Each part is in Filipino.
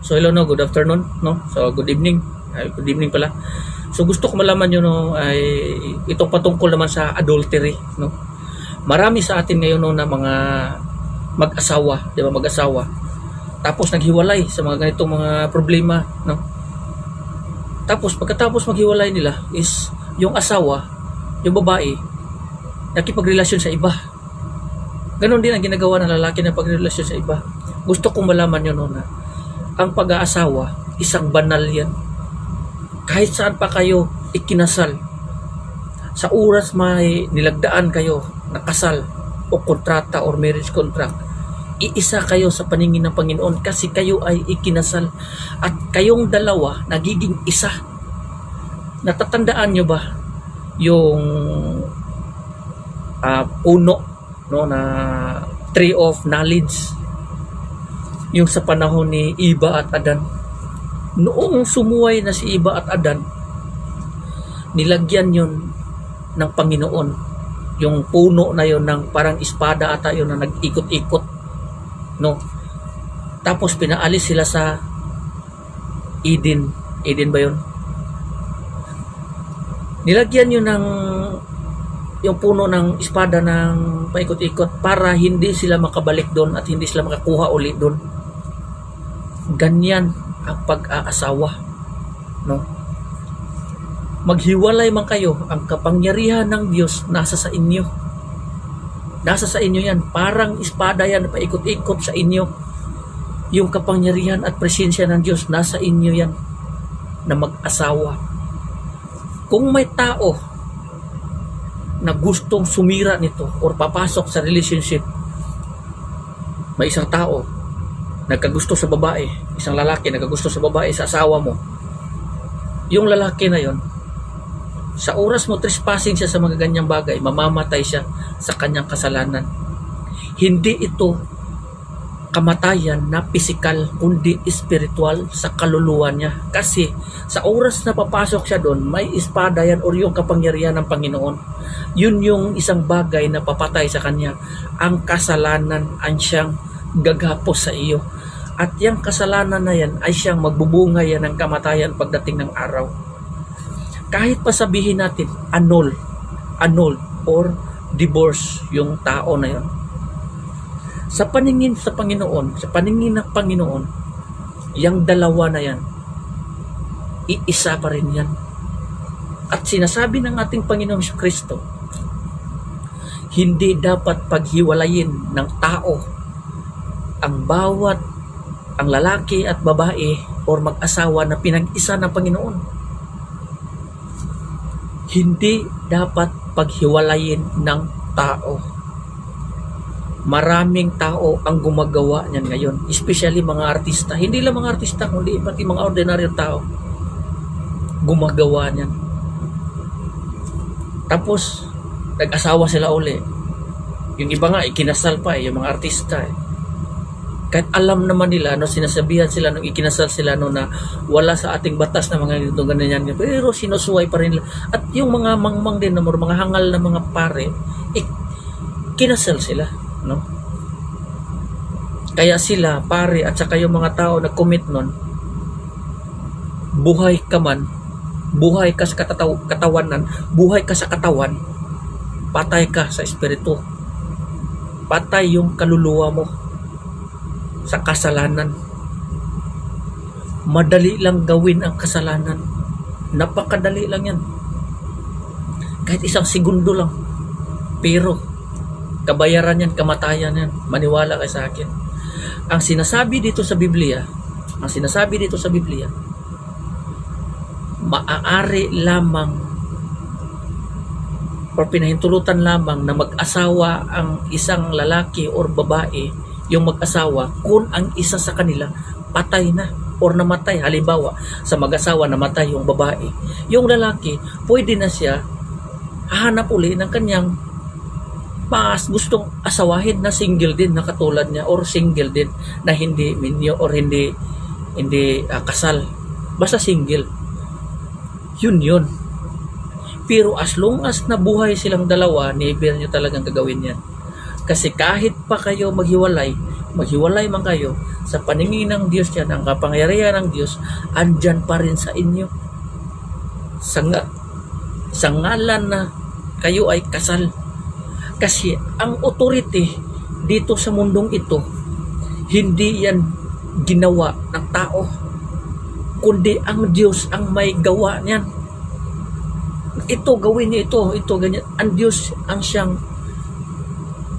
So hello, no, good afternoon, no. So good evening. Good evening pala. So gusto ko malaman yun, no, ay itong patungkol naman sa adultery, no. Marami sa atin ngayon, no, na mga mag-asawa, di ba, mag-asawa. Tapos naghiwalay sa mga ganitong mga problema, no. Tapos pagkatapos maghiwalay nila is yung asawa, yung babae, nakipagrelasyon sa iba. Ganon din ang ginagawa ng lalaki na pagrelasyon sa iba. Gusto kong malaman yun, no, na ang pag-aasawa, isang banal yan. Kahit saan pa kayo ikinasal, sa oras may nilagdaan kayo na kasal o kontrata or marriage contract, iisa kayo sa paningin ng Panginoon kasi kayo ay ikinasal at kayong dalawa nagiging isa. Natatandaan nyo ba yung puno, no, na tree of knowledge, yung sa panahon ni Eva at Adan? Noong sumuway na si Eva at Adan, nilagyan yun ng Panginoon, yung puno na yun ng parang espada ata yun na nag-ikot-ikot, no. Tapos pinaalis sila sa Eden ba yun? Nilagyan yun ng yung puno ng espada ng paikot-ikot para hindi sila makabalik doon at hindi sila makakuha ulit doon. Ganyan ang pag-aasawa, no. Maghiwalay man kayo, ang kapangyarihan ng Diyos nasa sa inyo. Nasa sa inyo yan. Parang espada yan, paikot-ikot sa inyo. Yung kapangyarihan at presensya ng Diyos nasa inyo yan na mag-asawa. Kung may tao na gustong sumira nito or papasok sa relationship, may isang tao nagkagusto sa babae, isang lalaki nagkagusto sa babae, sa asawa mo, yung lalaki na yon, sa oras mo trespassing siya sa mga ganyang bagay, mamamatay siya sa kanyang kasalanan. Hindi ito kamatayan na pisikal, kundi espiritual sa kaluluwa niya. Kasi sa oras na papasok siya doon, may espada yan o yung kapangyarihan ng Panginoon. Yun yung isang bagay na papatay sa kanya. Ang kasalanan ang siyang gagapos sa iyo. At yung kasalanan na yan ay siyang magbubunga yan ng kamatayan pagdating ng araw. Kahit pa sabihin natin annulled or divorce yung tao na yan, sa paningin sa Panginoon, sa paningin ng Panginoon, yung dalawa na yan, iisa pa rin yan. At sinasabi ng ating Panginoong Kristo, hindi dapat paghiwalayin ng tao ang lalaki at babae or mag-asawa na pinag-isa ng Panginoon. Hindi dapat paghiwalayin ng tao. Maraming tao ang gumagawa niyan ngayon, especially mga artista. Hindi lang mga artista, kundi pati mga ordinaryong tao gumagawa niyan. Tapos nag-asawa sila uli. Yung iba nga ikinasal pa, yung mga artista. Kahit alam naman nila, no, sinasabihan sila nung ikinasal sila, no, na wala sa ating batas na mga ganito ganyan, pero sinusuway pa rin nila. At yung mga mangmang din, mga hangal na mga pare, kinasal sila, no. Kaya sila pare at saka yung mga tao na commit nun, buhay ka man, buhay ka sa katawanan, buhay ka sa katawan, patay ka sa espiritu, patay yung kaluluwa mo sa kasalanan. Madali lang gawin ang kasalanan. Napakadali lang yan. Kahit isang segundo lang. Pero kabayaran yan, kamatayan yan. Maniwala kayo sa akin. Ang sinasabi dito sa Biblia, maaari lamang o pinahintulutan lamang na mag-asawa ang isang lalaki or babae, yung mag-asawa, kung ang isa sa kanila patay na or namatay. Halimbawa, sa mag-asawa namatay yung babae, yung lalaki pwede na siya hahanap uli ng kanyang mas gustong asawahin na single din na katulad niya or single din na hindi minyo or hindi kasal, basta single. Yun. Pero as long as nabuhay silang dalawa, never nyo talagang gagawin yan. Kasi kahit pa kayo maghiwalay, maghiwalay man kayo, sa paningin ng Diyos yan, ang kapangyarihan ng Diyos, andyan pa rin sa inyo. Sa ngalan na kayo ay kasal. Kasi ang authority dito sa mundong ito, hindi yan ginawa ng tao, kundi ang Diyos ang may gawa niyan. Ito, gawin niyo ito, ganyan. Ang Diyos ang siyang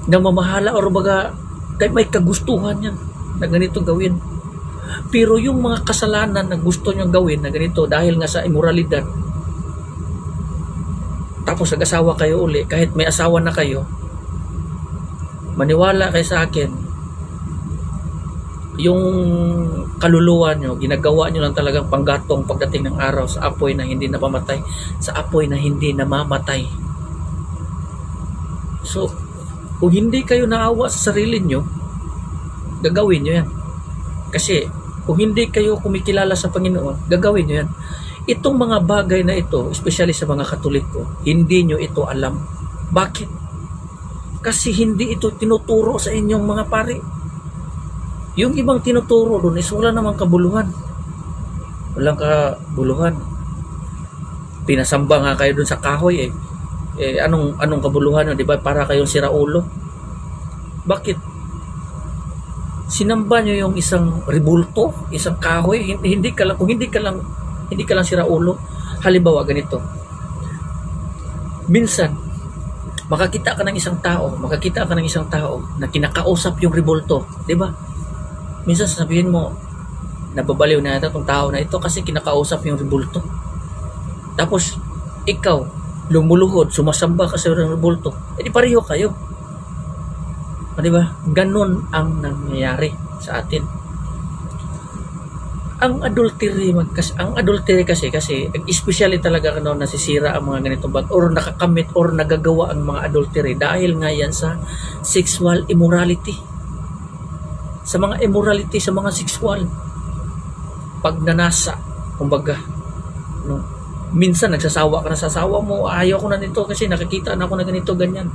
namamahala, or baga may kagustuhan yan na ganito gawin. Pero yung mga kasalanan na gusto nyo gawin na ganito dahil nga sa immoralidad, tapos nag-asawa kayo uli, kahit may asawa na kayo, maniwala kayo sa akin, yung kaluluwa nyo, ginagawa nyo lang talagang panggatong pagdating ng araw sa apoy na hindi namamatay, sa apoy na hindi namamatay. So, kung hindi kayo naawa sa sarili nyo, gagawin nyo yan. Kasi, kung hindi kayo kumikilala sa Panginoon, gagawin nyo yan. Itong mga bagay na ito, especially sa mga Katoliko, hindi nyo ito alam. Bakit? Kasi hindi ito tinuturo sa inyong mga pari. Yung ibang tinuturo doon is wala namang kabuluhan. Walang kabuluhan. Pinasamba nga kayo doon sa kahoy anong kabuluhan, di ba? Para kayong siraulo. Bakit? Sinamba nyo yung isang rebulto, isang kahoy, hindi ka lang siraulo. Halimbawa ganito. Minsan makakita ka ng isang tao na kinakausap yung rebulto, di ba? Minsan sabihin mo, nababaliw na ito itong tao na ito kasi kinakausap yung rebulto. Tapos ikaw lumuluhod, sumasamba ka sa rebulto, di pareho kayo. Di ba? Ganon ang nangyayari sa atin. Ang adultery kasi especially talaga nasisira ang mga ganitong bagay, or nakakamit or nagagawa ang mga adultery dahil nga yan sa sexual immorality. Sa mga immorality, sa mga sexual pagnanasa, kumbaga, no? Minsan nagsasawa ka na sa asawa mo, ayaw ko na nito kasi nakikita na ako na ganito, ganyan.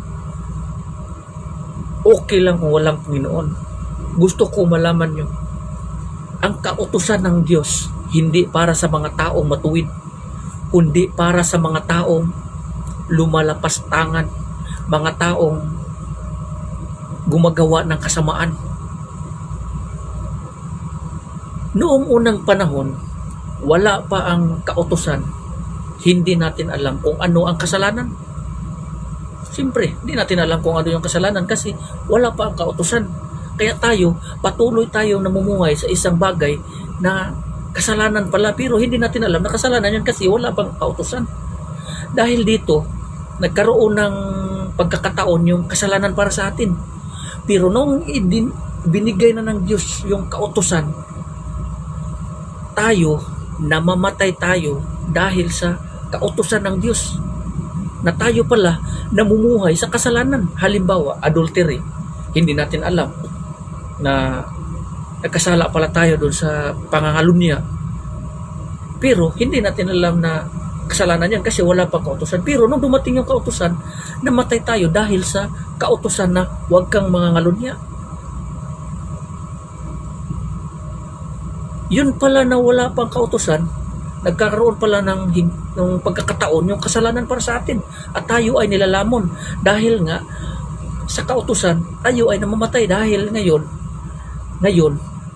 Okay lang kung walang Panginoon. Gusto ko malaman nyo, ang kautusan ng Diyos hindi para sa mga taong matuwid, kundi para sa mga taong lumalapas tangan, mga taong gumagawa ng kasamaan. Noong unang panahon, wala pa ang kautusan, hindi natin alam kung ano ang kasalanan. Siyempre, hindi natin alam kung ano yung kasalanan kasi wala pa ang kautusan. Kaya patuloy tayo namumuhay sa isang bagay na kasalanan pala, pero hindi natin alam na kasalanan yan kasi wala pang kautusan. Dahil dito, nagkaroon ng pagkakataon yung kasalanan para sa atin. Pero nung binigay na ng Diyos yung kautusan, namamatay tayo dahil sa kautusan ng Diyos. Na tayo pala namumuhay sa kasalanan. Halimbawa, adultery. Hindi natin alam na nagkasala pala tayo doon sa pangangalunya. Pero hindi natin alam na kasalanan yan kasi wala pang kautusan. Pero nung dumating yung kautusan, namatay tayo dahil sa kautusan na huwag kang mangangalunya. Yun pala na wala pang kautusan, nagkakaroon pala ng pagkakataon yung kasalanan para sa atin. At tayo ay nilalamon dahil nga sa kautusan, tayo ay namamatay dahil ngayon,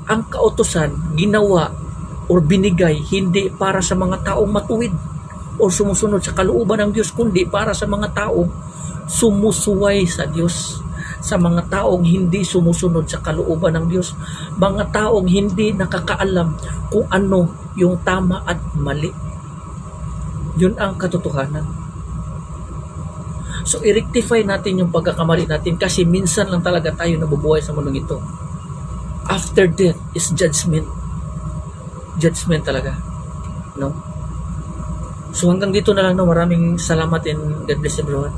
ang kautusan ginawa o binigay hindi para sa mga taong matuwid o sumusunod sa kalooban ng Diyos, kundi para sa mga taong sumusuway sa Diyos, sa mga taong hindi sumusunod sa kalooban ng Diyos, mga taong hindi nakakaalam kung ano yung tama at mali. Yun ang katotohanan. So, i-rectify natin yung pagkakamali natin kasi minsan lang talaga tayo nabubuhay sa mundong ito. After death is judgment. Judgment talaga. No? So, hanggang dito na lang. No? Maraming salamat and God bless everyone.